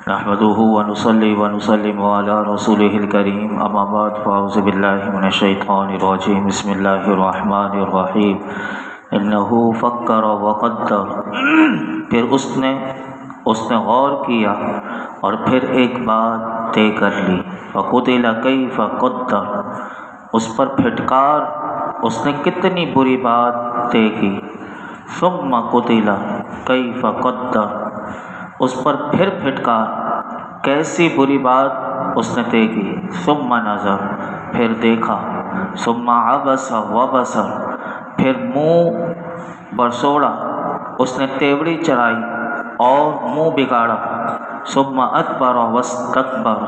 نحمده ونصلي ونسلم على رسوله الكريم اما بعد فاعوذ بالله من الشیطان الرجیم بسم اللہ الرحمن الرحیم انه فکر وقدر۔ پھر اس نے غور کیا اور پھر ایک بات طے کر لی۔ فقتل کیف قدر، اس پر پھٹکار اس نے کتنی بری بات طے کی۔ ثم قتل کیف قدر، اس پر پھر پھٹکار کیسی بری بات اس نے طے کی۔ ثم نظر، پھر دیکھا۔ ثم عبس وبصر، پھر منہ برسوڑا، اس نے تیوڑی چڑھائی اور منہ بگاڑا۔ ثم ادبر واستکبر،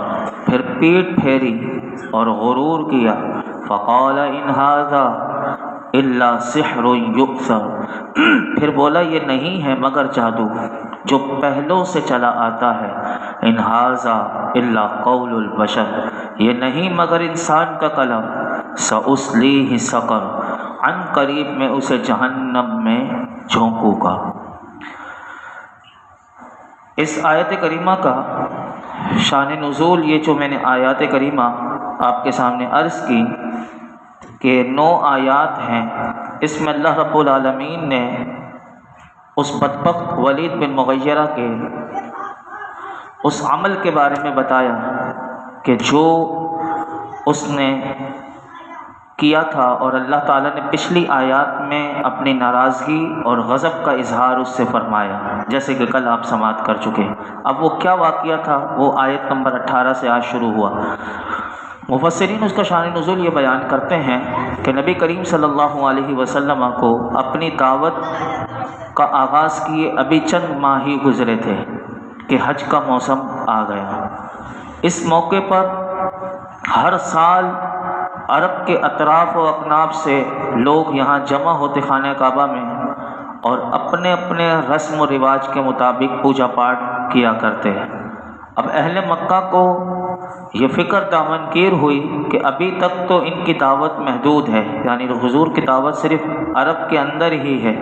پھر پیٹ پھیری اور غرور کیا۔ فقال ان ھذا الا سحر یؤثر، پھر بولا یہ نہیں ہے مگر جادو جو پہلوں سے چلا آتا ہے۔ ان ھذا الا قول البشر، یہ نہیں مگر انسان کا کلام۔ سأصلیہ سقر، عن قریب میں اسے جہنم میں جھونکوں گا۔ اس آیت کریمہ کا شان نزول، یہ جو میں نے آیات کریمہ آپ کے سامنے عرض کی کہ 9 آیات ہیں، اس میں اللہ رب العالمین نے اس بدبخت ولید بن مغیرہ کے اس عمل کے بارے میں بتایا کہ جو اس نے کیا تھا، اور اللہ تعالیٰ نے پچھلی آیات میں اپنی ناراضگی اور غضب کا اظہار اس سے فرمایا، جیسے کہ کل آپ سماعت کر چکے۔ اب وہ کیا واقعہ تھا، وہ آیت نمبر 18 سے آج شروع ہوا۔ مفسرین اس کا شان نزول یہ بیان کرتے ہیں کہ نبی کریم صلی اللہ علیہ وسلم کو اپنی دعوت کا آغاز کیے ابھی چند ماہ ہی گزرے تھے کہ حج کا موسم آ گیا۔ اس موقع پر ہر سال عرب کے اطراف و اکناف سے لوگ یہاں جمع ہوتے خانہ کعبہ میں اور اپنے اپنے رسم و رواج کے مطابق پوجا پاٹ کیا کرتے ہیں۔ اب اہل مکہ کو یہ فکر دامنگیر ہوئی کہ ابھی تک تو ان کی دعوت محدود ہے، یعنی حضور کی دعوت صرف عرب کے اندر ہی ہے،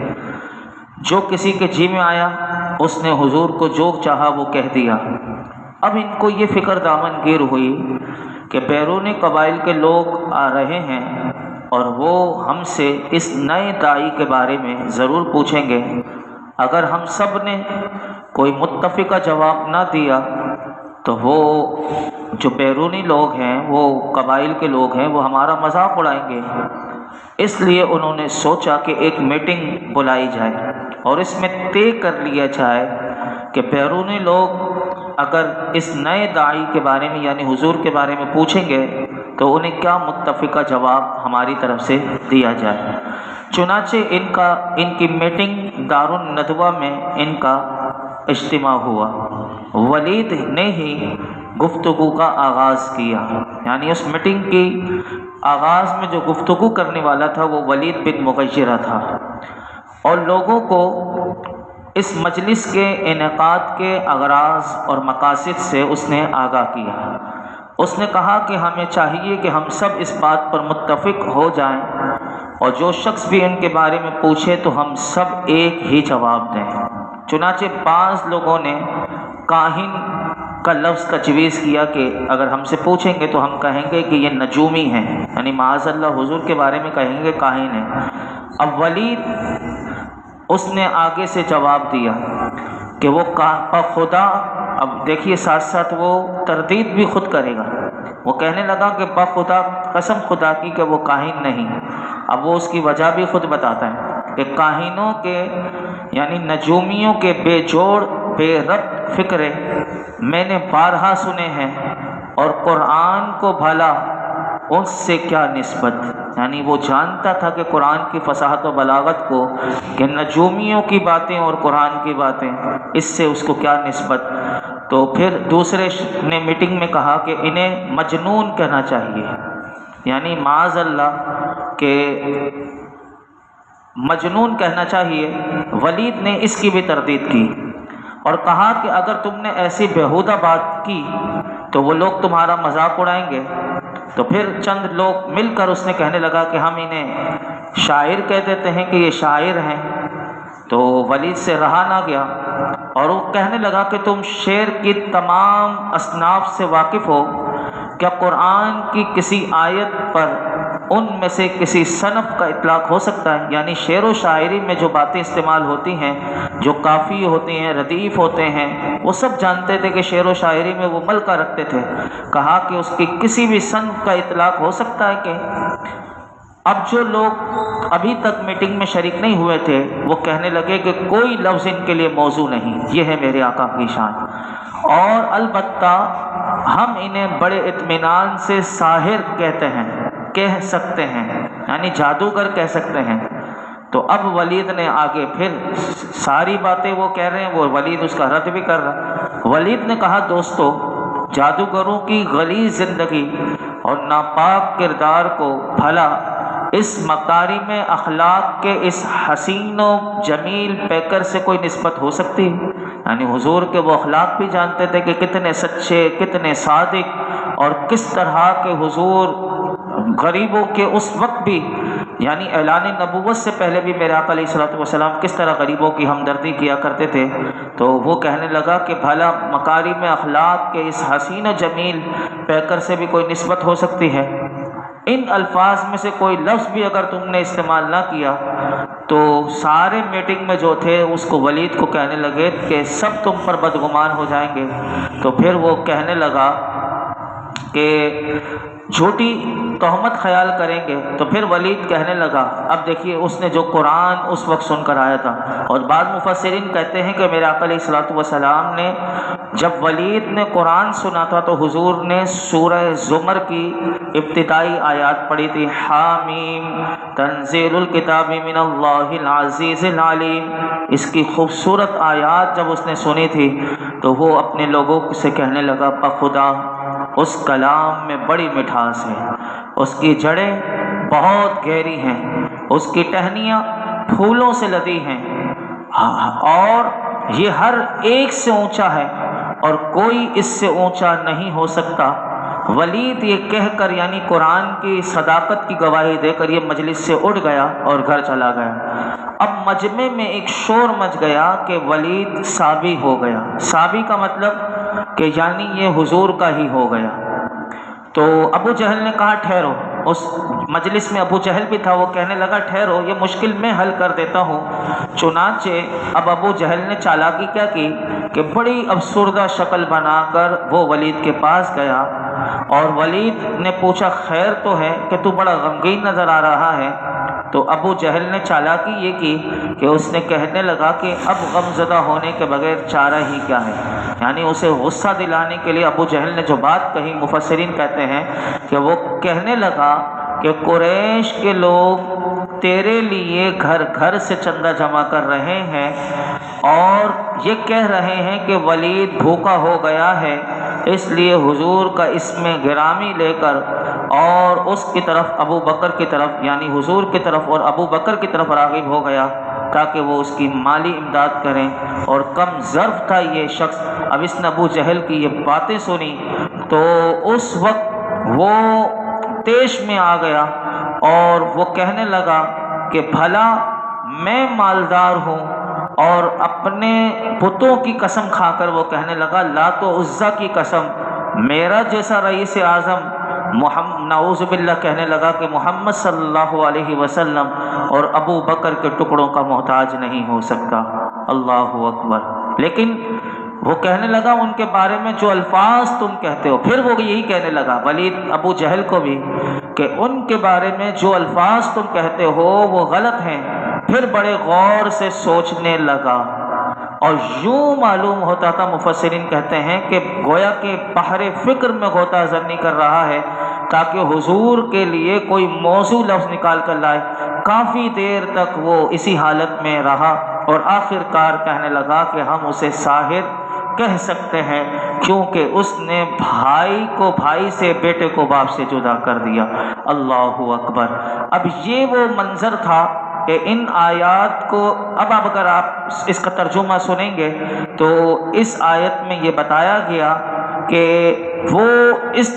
جو کسی کے جی میں آیا اس نے حضور کو جو چاہا وہ کہہ دیا۔ اب ان کو یہ فکر دامنگیر ہوئی کہ بیرونی قبائل کے لوگ آ رہے ہیں اور وہ ہم سے اس نئے داعی کے بارے میں ضرور پوچھیں گے۔ اگر ہم سب نے کوئی متفقہ جواب نہ دیا تو وہ جو بیرونی لوگ ہیں، وہ قبائل کے لوگ ہیں، وہ ہمارا مذاق اڑائیں گے۔ اس لیے انہوں نے سوچا کہ ایک میٹنگ بلائی جائے اور اس میں طے کر لیا جائے کہ بیرونی لوگ اگر اس نئے داعی کے بارے میں یعنی حضور کے بارے میں پوچھیں گے تو انہیں کیا متفقہ جواب ہماری طرف سے دیا جائے۔ چنانچہ ان کی میٹنگ دارالندوہ میں ان کا اجتماع ہوا۔ ولید نے ہی گفتگو کا آغاز کیا، یعنی اس میٹنگ کی آغاز میں جو گفتگو کرنے والا تھا وہ ولید بن مغیرہ تھا، اور لوگوں کو اس مجلس کے انعقاد کے اغراض اور مقاصد سے اس نے آگاہ کیا۔ اس نے کہا کہ ہمیں چاہیے کہ ہم سب اس بات پر متفق ہو جائیں اور جو شخص بھی ان کے بارے میں پوچھے تو ہم سب ایک ہی جواب دیں۔ چنانچہ بعض لوگوں نے کاہن کا لفظ تجویز کیا کہ اگر ہم سے پوچھیں گے تو ہم کہیں گے کہ یہ نجومی ہیں، یعنی معاذ اللہ حضور کے بارے میں کہیں گے کاہن ہیں۔ اب ولید اس نے آگے سے جواب دیا کہ وہ بخدا، اب دیکھیے ساتھ ساتھ وہ تردید بھی خود کرے گا، وہ کہنے لگا کہ بخدا، قسم خدا کی کہ وہ کاہن نہیں۔ اب وہ اس کی وجہ بھی خود بتاتا ہے کہ کاہنوں کے یعنی نجومیوں کے بے جوڑ بے ربط فکرے میں نے بارہا سنے ہیں، اور قرآن کو بھلا اس سے کیا نسبت، یعنی وہ جانتا تھا کہ قرآن کی فصاحت و بلاغت کو کہ نجومیوں کی باتیں اور قرآن کی باتیں اس سے اس کو کیا نسبت۔ تو پھر دوسرے نے میٹنگ میں کہا کہ انہیں مجنون کہنا چاہیے، یعنی معاذ اللہ کہ مجنون کہنا چاہیے۔ ولید نے اس کی بھی تردید کی اور کہا کہ اگر تم نے ایسی بیہودہ بات کی تو وہ لوگ تمہارا مذاق اڑائیں گے۔ تو پھر چند لوگ مل کر اس نے کہنے لگا کہ ہم انہیں شاعر کہہ دیتے ہیں کہ یہ شاعر ہیں۔ تو ولید سے رہا نہ گیا اور وہ کہنے لگا کہ تم شعر کی تمام اصناف سے واقف ہو، کیا قرآن کی کسی آیت پر ان میں سے کسی صنف کا اطلاق ہو سکتا ہے؟ یعنی شعر و شاعری میں جو باتیں استعمال ہوتی ہیں، جو کافی ہوتی ہیں، ردیف ہوتے ہیں، وہ سب جانتے تھے کہ شعر و شاعری میں وہ ملکہ رکھتے تھے۔ کہا کہ اس کی کسی بھی صنف کا اطلاق ہو سکتا ہے کہ اب جو لوگ ابھی تک میٹنگ میں شریک نہیں ہوئے تھے وہ کہنے لگے کہ کوئی لفظ ان کے لیے موضوع نہیں، یہ ہے میرے آقا کی شان، اور البتہ ہم انہیں بڑے اطمینان سے ساحر کہتے ہیں، کہہ سکتے ہیں، یعنی جادوگر کہہ سکتے ہیں۔ تو اب ولید نے آگے پھر ساری باتیں وہ کہہ رہے ہیں، وہ ولید اس کا رد بھی کر رہا۔ ولید نے کہا دوستو، جادوگروں کی غلیظ زندگی اور ناپاک کردار کو بھلا اس مکارم اخلاق کے اس حسین و جمیل پیکر سے کوئی نسبت ہو سکتی؟ یعنی حضور کے وہ اخلاق بھی جانتے تھے کہ کتنے سچے، کتنے صادق، اور کس طرح کے حضور غریبوں کے اس وقت بھی، یعنی اعلان نبوت سے پہلے بھی میرے آقا علیہ الصلوۃ والسلام کس طرح غریبوں کی ہمدردی کیا کرتے تھے۔ تو وہ کہنے لگا کہ بھلا مکارم اخلاق کے اس حسین و جمیل پیکر سے بھی کوئی نسبت ہو سکتی ہے؟ ان الفاظ میں سے کوئی لفظ بھی اگر تم نے استعمال نہ کیا تو سارے میٹنگ میں جو تھے اس کو ولید کو کہنے لگے کہ سب تم پر بدگمان ہو جائیں گے۔ تو پھر وہ کہنے لگا کہ جھوٹی تہمت خیال کریں گے۔ تو پھر ولید کہنے لگا، اب دیکھیے اس نے جو قرآن اس وقت سن کر آیا تھا، اور بعض مفسرین کہتے ہیں کہ میرے آقا علیہ الصلوۃ والسلام نے جب ولید نے قرآن سنا تھا تو حضور نے سورہ زمر کی ابتدائی آیات پڑھی تھی، حامیم تنزیل الکتاب من اللہ العزیز العلیم۔ اس کی خوبصورت آیات جب اس نے سنی تھی تو وہ اپنے لوگوں سے کہنے لگا، بخدا اس کلام میں بڑی مٹھاس ہے، اس کی جڑیں بہت گہری ہیں، اس کی ٹہنیاں پھولوں سے لدی ہیں، اور یہ ہر ایک سے اونچا ہے اور کوئی اس سے اونچا نہیں ہو سکتا۔ ولید یہ کہہ کر، یعنی قرآن کی صداقت کی گواہی دے کر، یہ مجلس سے اٹھ گیا اور گھر چلا گیا۔ اب مجمع میں ایک شور مچ گیا کہ ولید صابی ہو گیا۔ صابی کا مطلب کہ یعنی یہ حضور کا ہی ہو گیا۔ تو ابو جہل نے کہا ٹھہرو، اس مجلس میں ابو جہل بھی تھا، وہ کہنے لگا ٹھہرو، یہ مشکل میں حل کر دیتا ہوں۔ چنانچہ اب ابو جہل نے چالاکی کیا کی کہ بڑی افسردہ شکل بنا کر وہ ولید کے پاس گیا، اور ولید نے پوچھا خیر تو ہے کہ تو بڑا غمگین نظر آ رہا ہے؟ تو ابو جہل نے چالاکی یہ کی کہ اس نے کہنے لگا کہ اب غم زدہ ہونے کے بغیر چارہ ہی کیا ہے، یعنی اسے غصہ دلانے کے لیے ابو جہل نے جو بات کہی، مفسرین کہتے ہیں کہ وہ کہنے لگا کہ قریش کے لوگ تیرے لیے گھر گھر سے چندہ جمع کر رہے ہیں اور یہ کہہ رہے ہیں کہ ولید بھوکا ہو گیا ہے، اس لیے حضور کا اسم گرامی لے کر اور اس کی طرف ابو بکر کی طرف، یعنی حضور کی طرف اور ابو بکر کی طرف راغب ہو گیا تاکہ وہ اس کی مالی امداد کریں، اور کم ظرف تھا یہ شخص۔ اب اس نے ابو جہل کی یہ باتیں سنی تو اس وقت وہ تیش میں آ گیا اور وہ کہنے لگا کہ بھلا میں مالدار ہوں، اور اپنے بتوں کی قسم کھا کر وہ کہنے لگا لات و عزیٰ کی قسم، میرا جیسا رئیس اعظم نعوذ باللہ کہنے لگا کہ محمد صلی اللہ علیہ وسلم اور ابو بکر کے ٹکڑوں کا محتاج نہیں ہو سکتا۔ اللہ اکبر۔ لیکن وہ کہنے لگا ان کے بارے میں جو الفاظ تم کہتے ہو، پھر وہ یہی کہنے لگا ولید ابو جہل کو بھی کہ ان کے بارے میں جو الفاظ تم کہتے ہو وہ غلط ہیں۔ پھر بڑے غور سے سوچنے لگا اور یوں معلوم ہوتا تھا، مفسرین کہتے ہیں کہ گویا کہ بحر فکر میں غوطہ زنی کر رہا ہے تاکہ حضور کے لیے کوئی موضوع لفظ نکال کر لائے۔ کافی دیر تک وہ اسی حالت میں رہا اور آخر کار کہنے لگا کہ ہم اسے ساحر کہہ سکتے ہیں کیونکہ اس نے بھائی کو بھائی سے، بیٹے کو باپ سے جدا کر دیا۔ اللہ اکبر۔ اب یہ وہ منظر تھا کہ ان آیات کو اب اگر آپ اس کا ترجمہ سنیں گے تو اس آیت میں یہ بتایا گیا کہ وہ اس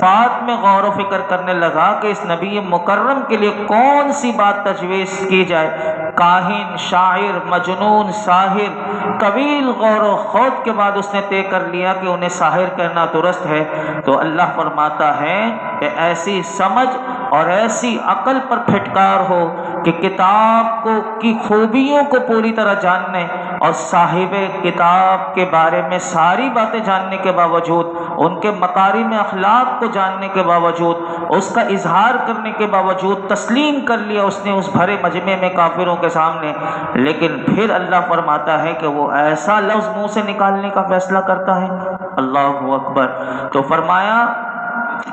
بات میں غور و فکر کرنے لگا کہ اس نبی مکرم کے لیے کون سی بات تجویز کی جائے۔ کاہن، شاعر، مجنون، ساحر، طویل غور و خوض کے بعد اس نے طے کر لیا کہ انہیں ساحر کہنا درست ہے۔ تو اللہ فرماتا ہے کہ ایسی سمجھ اور ایسی عقل پر پھٹکار ہو کہ کتاب کی خوبیوں کو پوری طرح جاننے اور صاحب کتاب کے بارے میں ساری باتیں جاننے کے باوجود، ان کے مکارم اخلاق کو جاننے کے باوجود، اس کا اظہار کرنے کے باوجود تسلیم کر لیا اس نے اس بھرے مجمع میں کافروں کے سامنے، لیکن پھر اللہ فرماتا ہے کہ وہ ایسا لفظ منہ سے نکالنے کا فیصلہ کرتا ہے۔ اللہ اکبر۔ تو فرمایا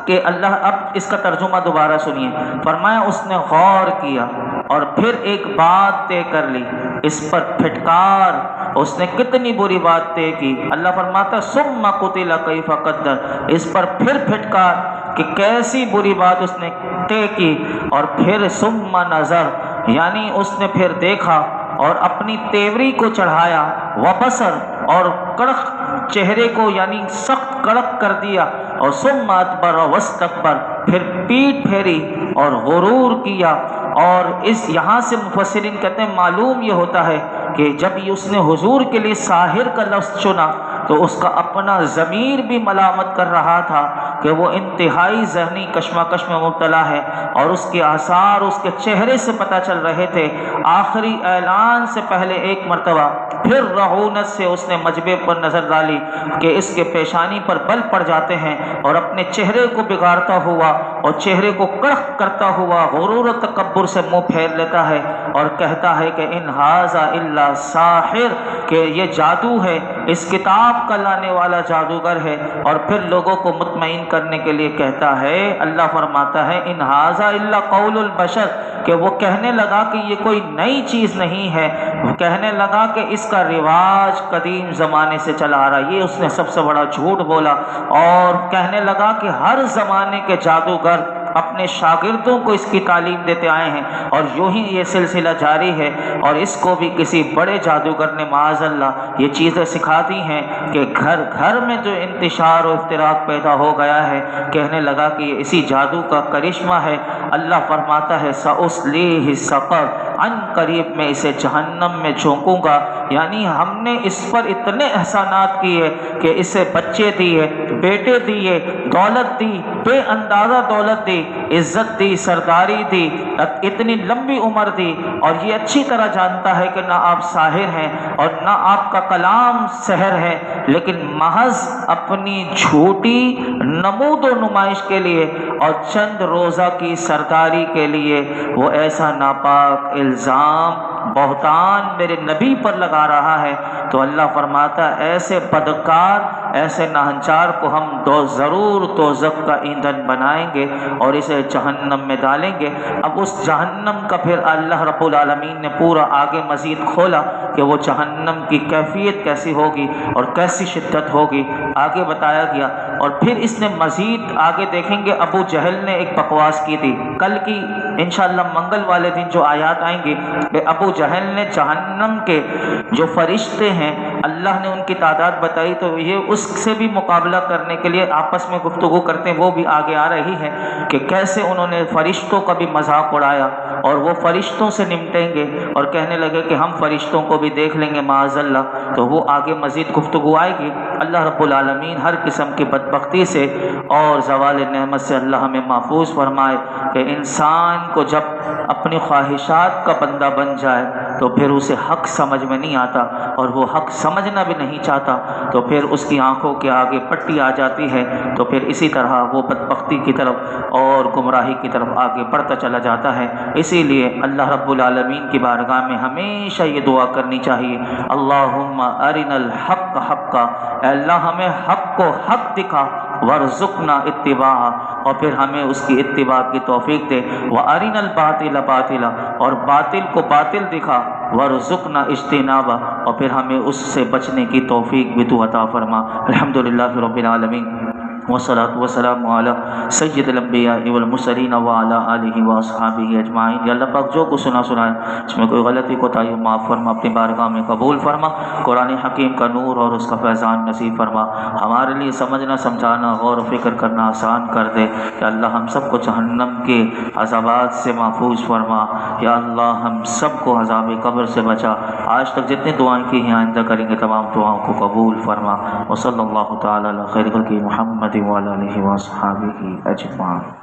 کہ اللہ، اب اس کا ترجمہ دوبارہ سنیے، فرمایا اس نے غور کیا اور پھر ایک بات طے کر لی، اس پر پھٹکار، اس نے کتنی بری بات طے کی۔ اللہ فرماتا ثم قتل کیف قدر، اس پر پھر پھٹکار کہ کیسی بری بات اس نے طے کی، اور پھر ثم نظر، یعنی اس نے پھر دیکھا اور اپنی تیوری کو چڑھایا، وبصر، اور کڑک چہرے کو یعنی سخت کڑک کر دیا، اور ثم ادبر واستکبر، پھر پیٹ پھیری اور غرور کیا۔ اور یہاں سے مفسرین کہتے ہیں معلوم یہ ہوتا ہے کہ جب اس نے حضور کے لیے ساحر کا لفظ چنا تو اس کا اپنا ضمیر بھی ملامت کر رہا تھا کہ وہ انتہائی ذہنی کشمکش میں مبتلا ہے، اور اس کے آثار اس کے چہرے سے پتہ چل رہے تھے۔ آخری اعلان سے پہلے ایک مرتبہ پھر رعونت سے اس نے مجمع پر نظر ڈالی کہ اس کے پیشانی پر بل پڑ جاتے ہیں، اور اپنے چہرے کو بگاڑتا ہوا اور چہرے کو کڑک کرتا ہوا غرور و تکبر سے منہ پھیر لیتا ہے اور کہتا ہے کہ ان ھذا الا ساحر، کہ یہ جادو ہے، اس کتاب کا لانے والا جادوگر ہے۔ اور پھر لوگوں کو مطمئن کرنے کے لیے کہتا ہے، اللہ فرماتا ہے ان ھذا الا قول البشر، کہ وہ کہنے لگا کہ یہ کوئی نئی چیز نہیں ہے، وہ کہنے لگا کہ اس کا رواج قدیم زمانے سے چلا آ رہا ہے۔ یہ اس نے سب سے بڑا جھوٹ بولا، اور کہنے لگا کہ ہر زمانے کے جادوگر اپنے شاگردوں کو اس کی تعلیم دیتے آئے ہیں، اور یوں ہی یہ سلسلہ جاری ہے، اور اس کو بھی کسی بڑے جادوگر نے معاذ اللہ یہ چیزیں سکھا دی ہیں کہ گھر گھر میں جو انتشار و افتراق پیدا ہو گیا ہے، کہنے لگا کہ یہ اسی جادو کا کرشمہ ہے۔ اللہ فرماتا ہے سأصلیہ سقر، عن قریب میں اسے جہنم میں جھونکوں گا، یعنی ہم نے اس پر اتنے احسانات کیے کہ اسے بچے دیے، بیٹے دیے، دولت دی، بے اندازہ دولت دی، عزت دی، سرداری دی، اتنی لمبی عمر دی، اور یہ اچھی طرح جانتا ہے کہ نہ آپ ساحر ہیں اور نہ آپ کا کلام سحر ہے، لیکن محض اپنی جھوٹی نمود و نمائش کے لیے اور چند روزہ کی سرداری کے لیے وہ ایسا ناپاک الزام، بہتان میرے نبی پر لگا رہا ہے۔ تو اللہ فرماتا ہے ایسے بدکار، ایسے ناہنچار کو ہم ضرور دوزخ کا ایندھن بنائیں گے اور اسے جہنم میں ڈالیں گے۔ اب اس جہنم کا پھر اللہ رب العالمین نے پورا آگے مزید کھولا کہ وہ جہنم کی کیفیت کیسی ہوگی اور کیسی شدت ہوگی، آگے بتایا گیا۔ اور پھر اس نے مزید آگے دیکھیں گے ابو جہل نے ایک بکواس کی تھی، کل کی انشاءاللہ منگل والے دن جو آیات آئیں گی کہ ابو جہل نے جہنم کے جو فرشتے ہیں اللہ نے ان کی تعداد بتائی، تو یہ اس سے بھی مقابلہ کرنے کے لیے آپس میں گفتگو کرتے ہیں، وہ بھی آگے آ رہی ہے کہ کیسے انہوں نے فرشتوں کا بھی مذاق اڑایا اور وہ فرشتوں سے نمٹیں گے اور کہنے لگے کہ ہم فرشتوں کو بھی دیکھ لیں گے معاذ اللہ۔ تو وہ آگے مزید گفتگو آئے گی۔ اللہ رب العالمین ہر قسم کی بدبختی سے اور زوال نعمت سے اللہ ہمیں محفوظ فرمائے کہ انسان کو جب اپنی خواہشات کا بندہ بن جائے تو پھر اسے حق سمجھ میں نہیں آتا، اور وہ حق سمجھنا بھی نہیں چاہتا، تو پھر اس کی آنکھوں کے آگے پٹی آ جاتی ہے، تو پھر اسی طرح وہ بدبختی کی طرف اور گمراہی کی طرف آگے بڑھتا چلا جاتا ہے۔ اسی لیے اللہ رب العالمین کی بارگاہ میں ہمیشہ یہ دعا کرنی چاہیے، اللہم ارنا الحق حقا، اے اللہ ہمیں حق کو حق دکھا، وارزقنا اتباعہ، اور پھر ہمیں اس کی اتباع کی توفیق دے، وارنا الباطل باطلا، اور باطل کو باطل دکھا، وارزقنا اجتنابہ، اور پھر ہمیں اس سے بچنے کی توفیق بھی تو عطا فرما۔ الحمدللہ رب العالمین۔ والصلاۃ والسلام علی سید الانبیاء والمرسلین وعلی آلہ واصحابہ اجمعین۔ یا اللہ پاک جو کچھ سنا ہے اس میں کوئی غلطی کوتاہی معاف فرما، اپنی بارگاہ میں قبول فرما، قرآن حکیم کا نور اور اس کا فیضان نصیب فرما، ہمارے لیے سمجھنا سمجھانا غور و فکر کرنا آسان کر دے۔ یا اللہ ہم سب کو جہنم کے عذابات سے محفوظ فرما، یا اللہ ہم سب کو عذاب قبر سے بچا۔ آج تک جتنی دعائیں کی ہیں آئندہ کریں گے تمام دعاؤں کو قبول فرما۔ وصلی اللہ تعالی علی خیر خلقہ محمد وعلی آلہ وصحبہ اجمعین۔